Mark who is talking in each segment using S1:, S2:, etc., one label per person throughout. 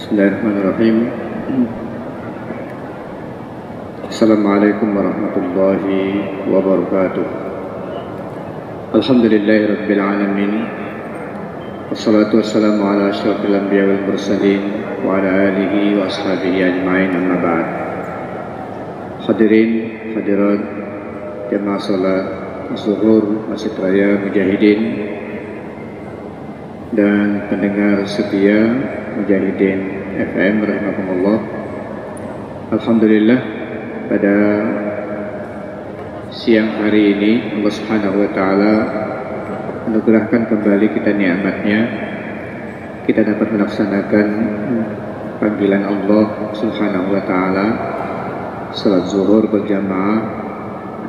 S1: Bismillahirrahmanirrahim. Assalamualaikum warahmatullahi wabarakatuh. Alhamdulillahirabbil alamin. Wassalatu wassalamu ala asyrafil anbiya wal mursalin wa ala alihi wa ashabihi ajmain, amma ba'd. Hadirin hadirat jamaah salat zuhur Masjid Raya Mujahidin dan pendengar setia Mujahidin FM rahimakumullah. Alhamdulillah, pada siang hari ini Allah Subhanahu wa taala anugerahkan kembali kita nikmatnya, kita dapat melaksanakan panggilan Allah Subhanahu wa taala salat zuhur berjamaah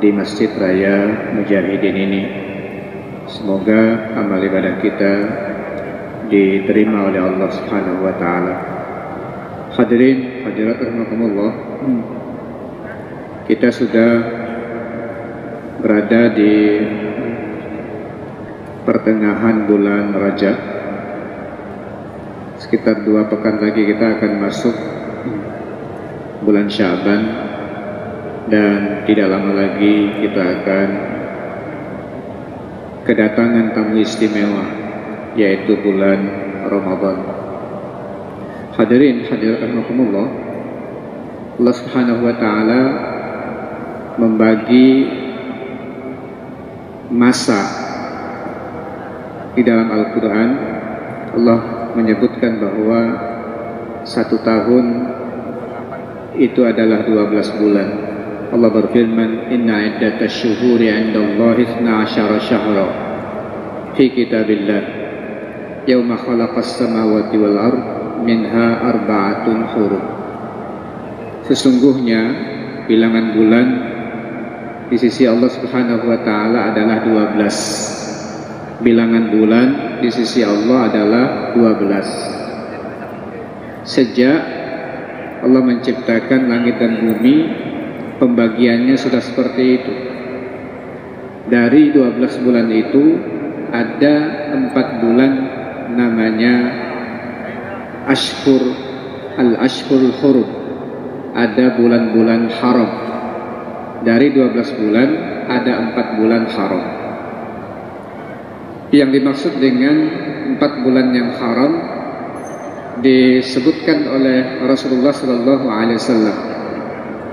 S1: di Masjid Raya Mujahidin ini. Semoga amal ibadah kita diterima oleh Allah Subhanahu wa taala. Hadirin hadirat rahimakumullah, kita sudah berada di pertengahan bulan Rajab. Sekitar 2 pekan lagi kita akan masuk bulan Sya'ban, dan tidak lama lagi kita akan kedatangan tamu istimewa, yaitu bulan Ramadan. Hadirin hadirat rahimakumullah, Allah Subhanahu wa taala membagi masa di dalam Al-Qur'an. Allah menyebutkan bahwa 1 tahun itu adalah 12 bulan. Allah berfirman, "Inna iddatash syuhuri 'indallahi 12 syahra fi kitabillah yauma khalaqas samawati wal ard minha arba'atun hurum." Sesungguhnya bilangan bulan di sisi Allah Subhanahu wa taala adalah 12. Bilangan bulan di sisi Allah adalah 12. Sejak Allah menciptakan langit dan bumi, pembagiannya sudah seperti itu. Dari 12 bulan itu ada 4 bulan namanya Al-Ashhurul Hurum. Ada bulan-bulan haram. Dari 12 bulan ada 4 bulan haram. Yang dimaksud dengan 4 bulan yang haram disebutkan oleh Rasulullah SAW.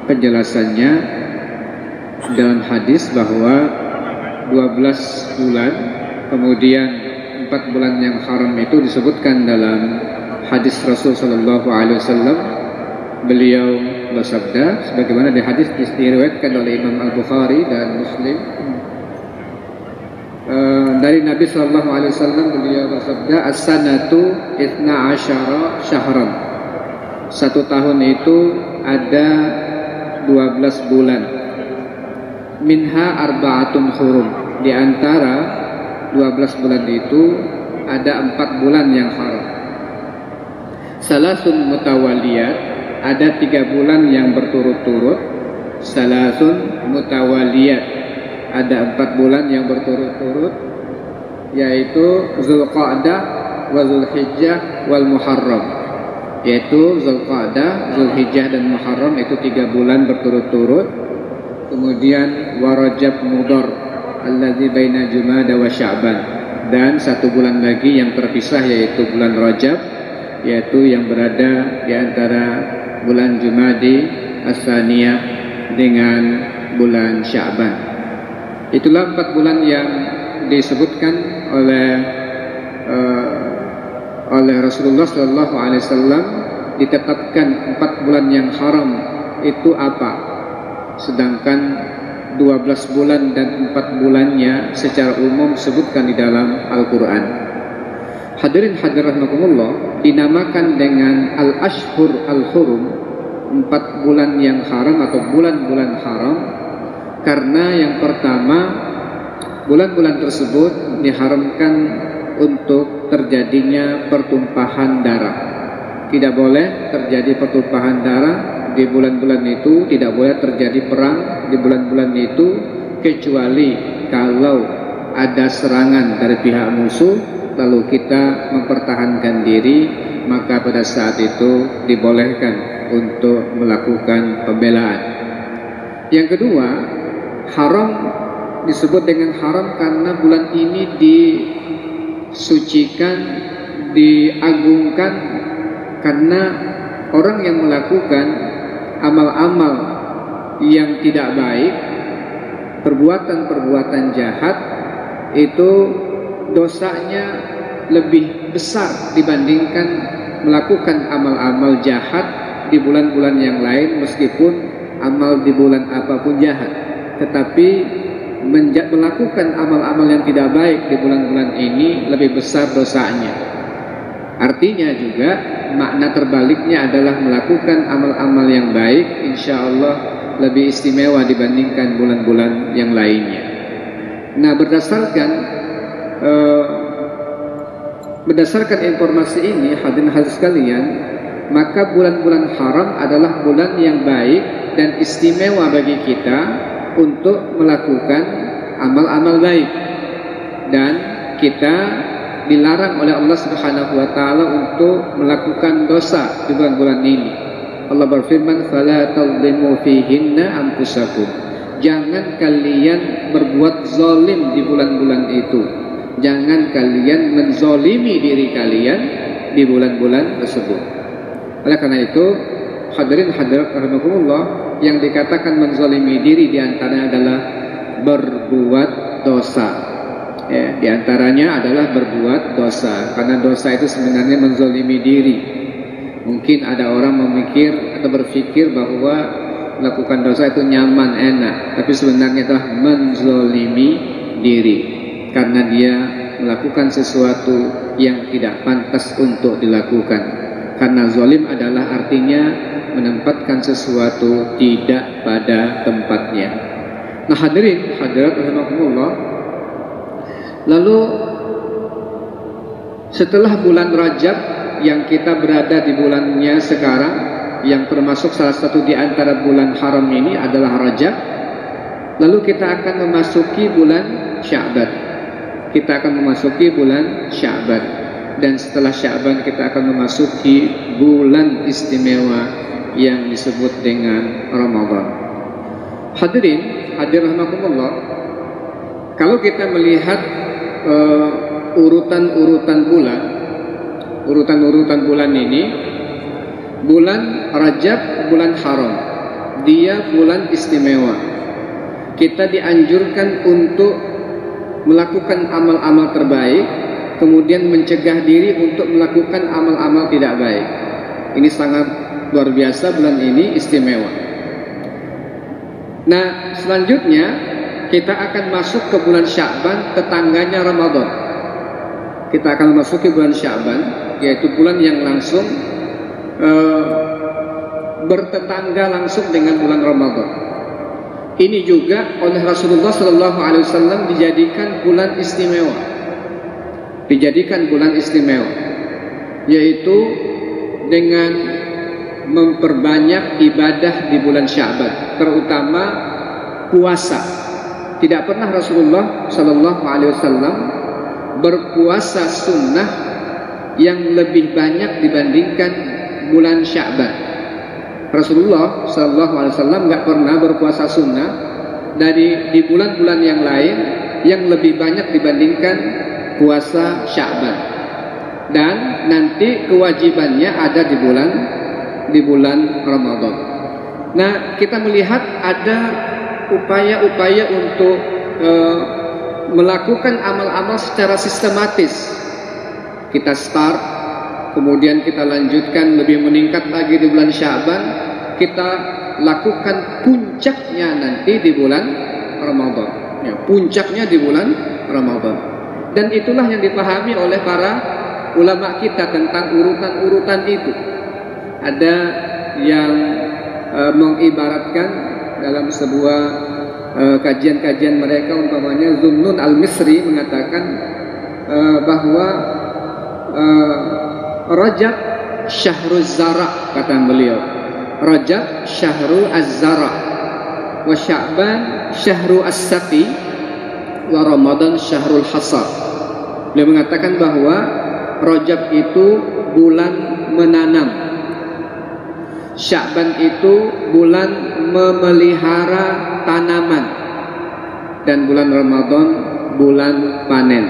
S1: Penjelasannya dalam hadis bahwa 12 bulan, kemudian 4 bulan yang haram itu disebutkan dalam hadis Rasul SAW. Beliau bersabda, sebagaimana di hadis diriwayatkan oleh Imam Al-Bukhari dan Muslim, dari Nabi SAW, beliau bersabda, "As-sanatu 12 syahran." 1 tahun itu ada 12 bulan. Minha arba'atun hurum. Di antara 12 bulan itu ada 4 bulan yang haram. Salasun mutawaliyat, ada 3 bulan yang berturut-turut. Salasun mutawaliyat, ada 4 bulan yang berturut-turut, yaitu Zulqa'dah wa Zulhijjah wal Muharram. Yaitu Zulqa'dah, Zulhijjah dan Muharram, itu 3 bulan berturut-turut. kemudian wa Rajab Mudhar alladzi baina Jumada wa Sya'ban, dan 1 bulan lagi yang terpisah yaitu bulan Rajab, yaitu yang berada di antara bulan Jumadi As-Saniyah dengan bulan Sya'ban. Itulah 4 bulan yang disebutkan oleh Rasulullah Shallallahu Alaihi Wasallam. Ditetapkan 4 bulan yang haram itu apa, sedangkan 12 bulan dan 4 bulannya secara umum disebutkan di dalam Al-Quran. Hadirin hadirat rahimakumullah, dinamakan dengan Al-Ashhur Al-Hurum, 4 bulan yang haram atau bulan-bulan haram, karena yang pertama, bulan-bulan tersebut diharamkan untuk terjadinya pertumpahan darah. Tidak boleh terjadi pertumpahan darah di bulan-bulan itu, tidak boleh terjadi perang di bulan-bulan itu, kecuali kalau ada serangan dari pihak musuh lalu kita mempertahankan diri, maka pada saat itu dibolehkan untuk melakukan pembelaan. Yang kedua, haram disebut dengan haram karena bulan ini disucikan, diagungkan, karena orang yang melakukan amal-amal yang tidak baik, perbuatan-perbuatan jahat, itu dosanya lebih besar dibandingkan melakukan amal-amal jahat di bulan-bulan yang lain, meskipun amal di bulan apapun jahat. Tetapi melakukan amal-amal yang tidak baik di bulan-bulan ini lebih besar dosanya. Artinya juga makna terbaliknya adalah melakukan amal-amal yang baik insya Allah lebih istimewa dibandingkan bulan-bulan yang lainnya. Nah, berdasarkan informasi ini, hadirin hadirat sekalian, maka bulan-bulan haram adalah bulan yang baik dan istimewa bagi kita untuk melakukan amal-amal baik, dan kita dilarang oleh Allah Subhanahu wa taala untuk melakukan dosa di bulan-bulan ini. Allah berfirman, "Fala tadlimu fihinna anfusakum." Jangan kalian berbuat zalim di bulan-bulan itu. Jangan kalian menzalimi diri kalian di bulan-bulan tersebut. Oleh karena itu, hadirin hadirat rahimakumullah, yang dikatakan menzalimi diri diantaranya adalah berbuat dosa. Ya, di antaranya adalah berbuat dosa, karena dosa itu sebenarnya menzalimi diri. Mungkin ada orang memikir atau berpikir bahwa melakukan dosa itu nyaman, enak, tapi sebenarnya adalah menzalimi diri, karena dia melakukan sesuatu yang tidak pantas untuk dilakukan. Karena zalim adalah artinya menempatkan sesuatu tidak pada tempatnya. Nah, hadirin hadirat rahimakumullah, lalu setelah bulan Rajab yang kita berada di bulannya sekarang, yang termasuk salah satu di antara bulan haram ini adalah Rajab, lalu kita akan memasuki bulan Sya'ban. Kita akan memasuki bulan Sya'ban, dan setelah Sya'ban kita akan memasuki bulan istimewa yang disebut dengan Ramadan. Hadirin hadirat rahimakumullah, kalau kita melihat urutan-urutan bulan ini, bulan Rajab bulan haram, dia bulan istimewa. Kita dianjurkan untuk melakukan amal-amal terbaik, kemudian mencegah diri untuk melakukan amal-amal tidak baik. Ini sangat luar biasa, bulan ini istimewa. Nah, selanjutnya kita akan masuk ke bulan Sya'ban, tetangganya Ramadan. Kita akan memasuki bulan Sya'ban, yaitu bulan yang langsung bertetangga langsung dengan bulan Ramadan. Ini juga oleh Rasulullah Shallallahu Alaihi Wasallam dijadikan bulan istimewa, yaitu dengan memperbanyak ibadah di bulan Sya'ban, terutama puasa. Tidak pernah Rasulullah Shallallahu Alaihi Wasallam berpuasa sunnah yang lebih banyak dibandingkan bulan Sya'ban. Rasulullah Shallallahu Alaihi Wasallam nggak pernah berpuasa sunnah
S2: di bulan-bulan yang lain yang lebih banyak dibandingkan puasa Sya'ban. Dan nanti kewajibannya ada di bulan Ramadan. Nah, kita melihat ada upaya-upaya untuk melakukan amal-amal secara sistematis. Kita start, kemudian kita lanjutkan lebih meningkat lagi di bulan Sya'ban, kita lakukan puncaknya nanti di bulan Ramadan. Ya, puncaknya di bulan Ramadan. Dan itulah yang dipahami oleh para ulama kita tentang urutan-urutan itu. Ada yang mengibaratkan dalam sebuah kajian-kajian mereka, umpamanya Zunnun al-Misri mengatakan bahwa Rajab syahruz zara, kata beliau. Rajab syahru az-zara, wa Sya'ban syahru as-saqi, wa Ramadan syahrul hasad. Beliau mengatakan bahwa Rajab itu bulan menanam, Sya'ban itu bulan memelihara tanaman, dan bulan Ramadan bulan panen.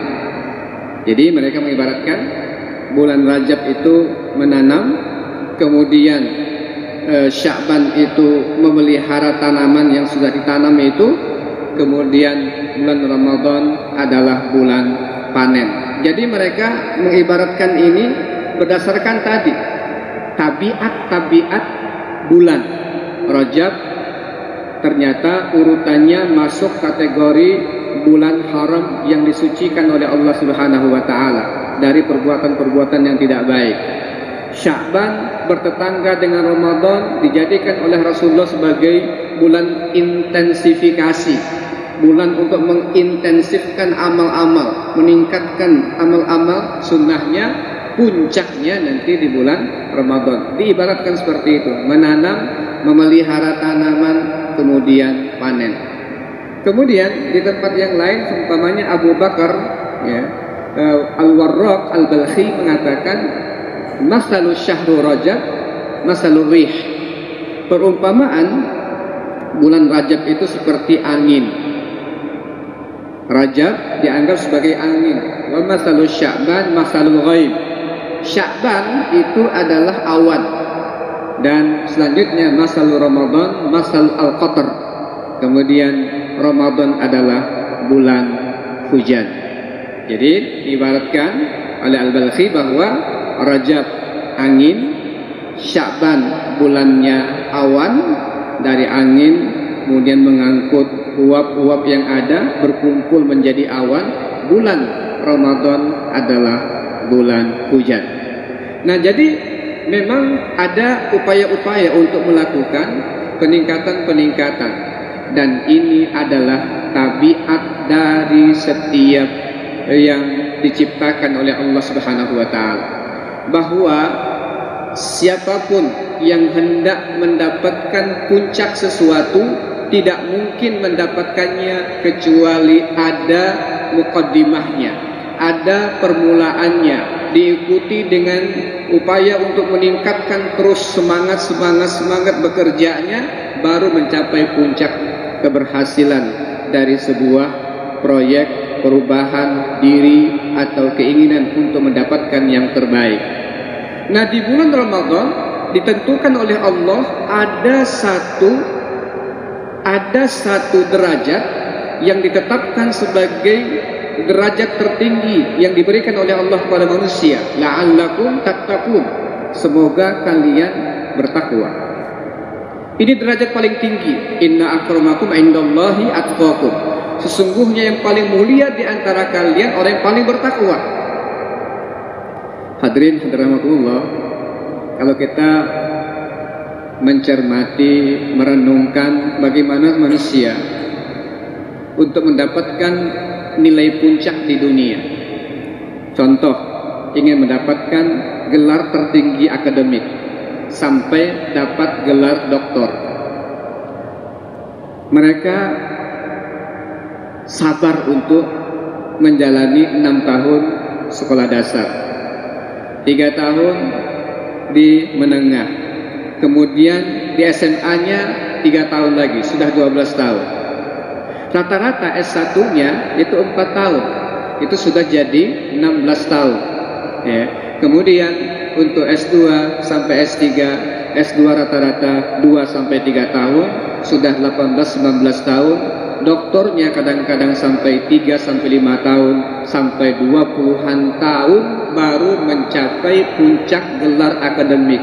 S2: Jadi mereka mengibaratkan bulan Rajab itu menanam, kemudian Sya'ban itu memelihara tanaman yang sudah ditanam itu, kemudian bulan Ramadan adalah bulan panen. Jadi mereka mengibaratkan ini berdasarkan tadi tabiat bulan. Rajab ternyata urutannya masuk kategori bulan haram yang disucikan oleh Allah Subhanahu wa taala dari perbuatan-perbuatan yang tidak baik. Sya'ban bertetangga dengan Ramadan dijadikan oleh Rasulullah sebagai bulan intensifikasi, bulan untuk mengintensifkan amal-amal, meningkatkan amal-amal sunnahnya, puncaknya nanti di bulan Ramadan. Diibaratkan seperti itu, menanam, memelihara tanaman, kemudian panen. Kemudian di tempat yang lain, umpamanya Abu Bakar ya, Al-Warraq Al-Balkhi mengatakan masalul syahru Rajab masalul rih. Perumpamaan bulan Rajab itu seperti angin. Rajab dianggap sebagai angin. Wa masalul Sya'ban masalul ghaib. Sya'ban itu adalah awan. Dan selanjutnya masalul Ramadan masal al-qatr. Kemudian Ramadan adalah bulan hujan. Jadi diibaratkan oleh Al-Balkhi bahwa Rajab angin, Sya'ban bulannya awan, dari angin kemudian mengangkut uap-uap yang ada berkumpul menjadi awan. Bulan Ramadan adalah bulan hujan. Nah, jadi memang ada upaya-upaya untuk melakukan peningkatan-peningkatan, dan ini adalah tabiat dari setiap yang diciptakan oleh Allah Subhanahu wa taala, bahwa siapapun yang hendak mendapatkan puncak sesuatu tidak mungkin mendapatkannya kecuali ada muqaddimahnya, ada permulaannya, diikuti dengan upaya untuk meningkatkan terus semangat bekerjanya, baru mencapai puncak keberhasilan dari sebuah proyek perubahan diri atau keinginan untuk mendapatkan yang terbaik. Nah, di bulan Ramadan ditentukan oleh Allah ada satu derajat yang ditetapkan sebagai derajat tertinggi yang diberikan oleh Allah kepada manusia. La'allakum tattaqun, semoga kalian bertakwa. Ini derajat paling tinggi. Inna akramakum indallahi atqakum. Sesungguhnya yang paling mulia di antara kalian orang yang paling bertakwa. Hadirin hadirakumullah, kalau kita mencermati, merenungkan bagaimana manusia untuk mendapatkan nilai puncak di dunia. Contoh, ingin mendapatkan gelar tertinggi akademik sampai dapat gelar doktor. Mereka sabar untuk menjalani 6 tahun sekolah dasar, 3 tahun di menengah, kemudian di SMA-nya 3 tahun lagi, sudah 12 tahun. Rata-rata S1-nya itu 4 tahun. Itu sudah jadi 16 tahun. Ya. Kemudian untuk S2 sampai S3, S2 rata-rata 2 sampai 3 tahun, sudah 18-19 tahun. Doktornya kadang-kadang sampai 3 sampai 5 tahun, sampai 20-an tahun baru mencapai puncak gelar akademik.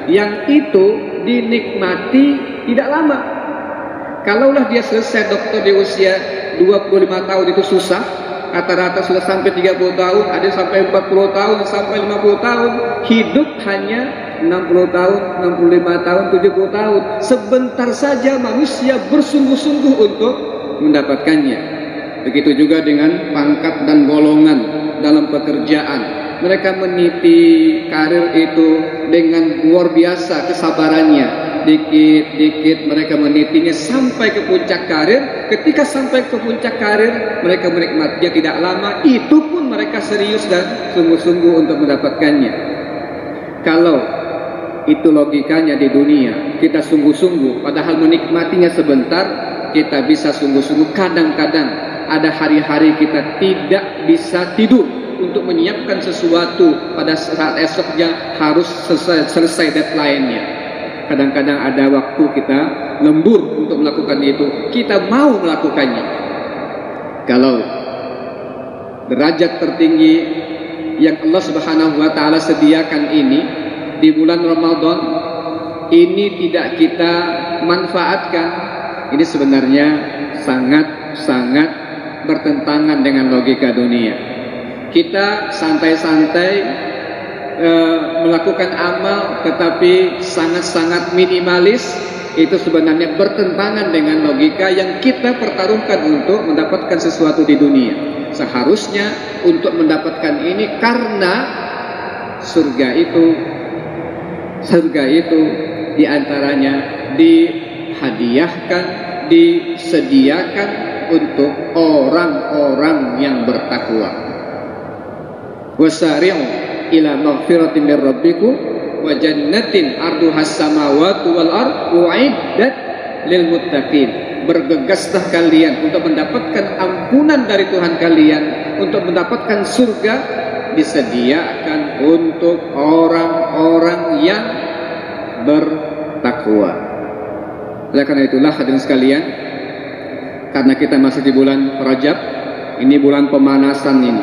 S2: Yang itu dinikmati tidak lama. Kalaulah dia selesai doktor di usia 25 tahun itu susah, rata-rata sudah sampai 30 tahun, ada sampai 40 tahun, sampai 50 tahun, hidup hanya 60 tahun, 65 tahun, 70 tahun. Sebentar saja manusia bersungguh-sungguh untuk mendapatkannya. Begitu juga dengan pangkat dan golongan dalam pekerjaan. Mereka meniti karir itu dengan luar biasa kesabarannya. Dikit-dikit mereka menitinya sampai ke puncak karir. Ketika sampai ke puncak karir, mereka menikmatinya tidak lama. Itu pun mereka serius dan sungguh-sungguh untuk mendapatkannya. Kalau itu logikanya di dunia, kita sungguh-sungguh, padahal menikmatinya sebentar, kita bisa sungguh-sungguh. Kadang-kadang ada hari-hari kita tidak bisa tidur untuk menyiapkan sesuatu pada saat esoknya harus selesai deadline-nya. Kadang-kadang ada waktu kita lembur untuk melakukan itu, kita mau melakukannya. Kalau derajat tertinggi yang Allah Subhanahu wa taala sediakan ini di bulan Ramadan ini tidak kita manfaatkan, ini sebenarnya sangat-sangat bertentangan dengan logika dunia. Kita santai-santai melakukan amal tetapi sangat-sangat minimalis, itu sebenarnya bertentangan dengan logika yang kita pertaruhkan untuk mendapatkan sesuatu di dunia. Seharusnya untuk mendapatkan ini, karena surga itu diantaranya dihadiahkan, disediakan untuk orang-orang yang bertakwa. Wasari'u ila maghfiratin min rabbikum wa jannatin arduhas samawati wal ardh u'iddat lil muttaqin. Bergegaslah kalian untuk mendapatkan ampunan dari Tuhan kalian, untuk mendapatkan surga disediakan untuk orang-orang yang bertakwa. Oleh karena itulah hadirin sekalian, karena kita masih di bulan Rajab, ini bulan pemanasan ini,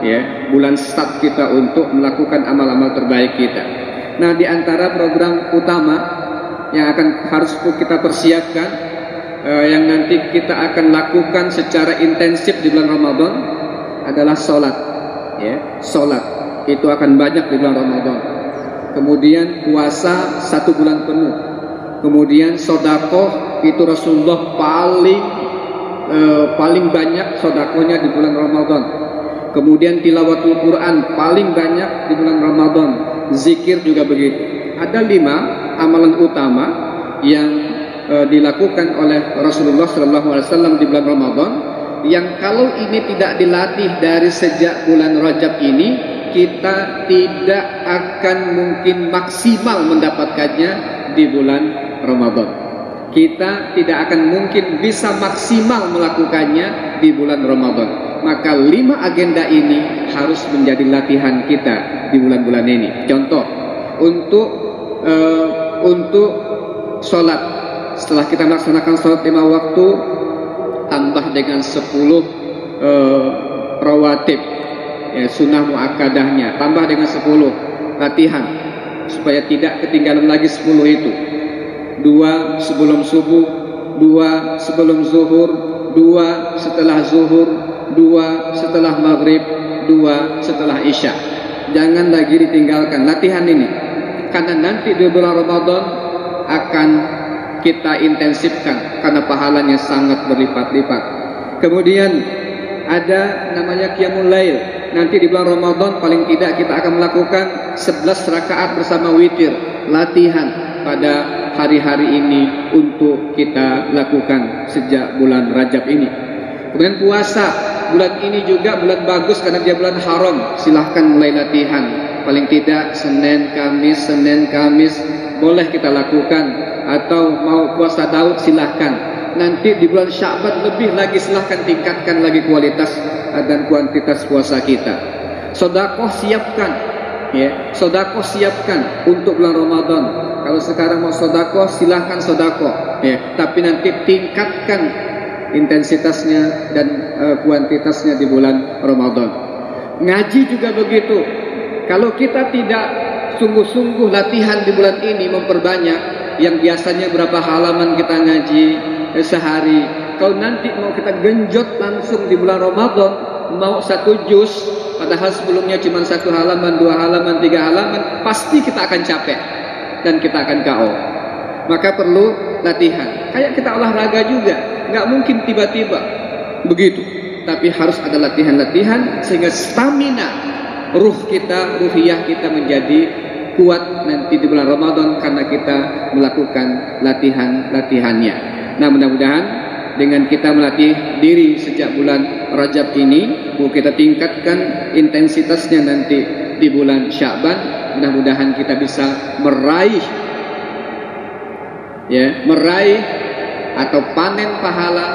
S2: ya, bulan start kita untuk melakukan amal-amal terbaik kita. Nah, di antara program utama yang harus kita persiapkan, yang nanti kita akan lakukan secara intensif di bulan Ramadan adalah sholat. Ya, sholat itu akan banyak di bulan Ramadan. Kemudian puasa 1 bulan penuh. Kemudian sodakoh itu Rasulullah paling banyak sodakohnya di bulan Ramadan. Kemudian tilawatul Quran paling banyak di bulan Ramadan. Zikir juga begitu. Ada 5 amalan utama yang dilakukan oleh Rasulullah SAW di bulan Ramadan, yang kalau ini tidak dilatih dari sejak bulan Rajab ini, kita tidak akan mungkin maksimal mendapatkannya di bulan Ramadan. Kita tidak akan mungkin bisa maksimal melakukannya di bulan Ramadan. Maka 5 agenda ini harus menjadi latihan kita di bulan-bulan ini. Contoh, untuk sholat, setelah kita melaksanakan sholat 5 waktu, tambah dengan 10 rawatib, ya, sunnah muakkadahnya, tambah dengan 10 latihan supaya tidak ketinggalan lagi 10 itu. 2 sebelum subuh, 2 sebelum zuhur, 2 setelah zuhur, 2 setelah maghrib, 2 setelah isya. Jangan lagi ditinggalkan latihan ini, karena nanti di bulan Ramadan akan kita intensifkan karena pahalanya sangat berlipat-lipat. Kemudian ada namanya Qiyamul Lail. Nanti di bulan Ramadan paling tidak kita akan melakukan 11 rakaat bersama witir, latihan pada hari-hari ini untuk kita lakukan sejak bulan Rajab ini. Kemudian puasa, bulan ini juga bulan bagus karena dia bulan haram. Silahkan mulai latihan, paling tidak Senin Kamis boleh kita lakukan, atau mau puasa Daud silahkan. nanti di bulan Sya'ban lebih lagi, silahkan tingkatkan lagi kualitas dan kuantitas puasa kita. Sedekah siapkan, ya, sedekah siapkan untuk bulan Ramadan. Kalau sekarang mau sedekah, silahkan sedekah, ya, tapi nanti tingkatkan intensitasnya dan kuantitasnya di bulan Ramadan. Ngaji juga begitu. Kalau kita tidak sungguh-sungguh latihan di bulan ini memperbanyak, yang biasanya berapa halaman kita ngaji sehari, kalau nanti mau kita genjot langsung di bulan Ramadan, mau 1 juz, padahal sebelumnya cuma 1 halaman, 2 halaman, 3 halaman, pasti kita akan capek dan kita akan KO. Maka perlu latihan. Kayak kita olahraga juga, nggak mungkin tiba-tiba begitu, tapi harus ada latihan-latihan sehingga stamina ruh kita, ruhiyah kita menjadi kuat nanti di bulan Ramadan karena kita melakukan latihannya. Nah, mudah-mudahan dengan kita melatih diri sejak bulan Rajab ini, mau kita tingkatkan intensitasnya nanti di bulan Sya'ban, mudah-mudahan kita bisa meraih atau panen pahala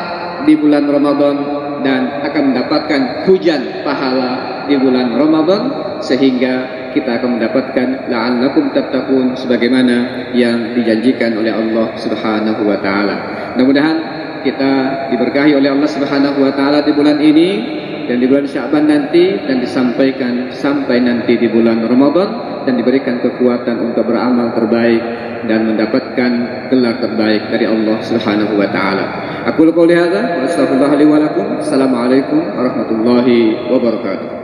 S2: di bulan Ramadan dan akan mendapatkan hujan pahala di bulan Ramadan, sehingga kita akan mendapatkan la'allakum tattaqun sebagaimana yang dijanjikan oleh Allah Subhanahu wa taala. Mudah-mudahan kita diberkahi oleh Allah Subhanahu wa taala di bulan ini dan di bulan Sya'ban nanti, dan disampaikan sampai nanti di bulan Ramadan, dan diberikan kekuatan untuk beramal terbaik dan mendapatkan gelar terbaik dari Allah Subhanahu wa taala. Aku qouli hadza wa astaghfirullah li wa lakum. Assalamualaikum warahmatullahi wabarakatuh.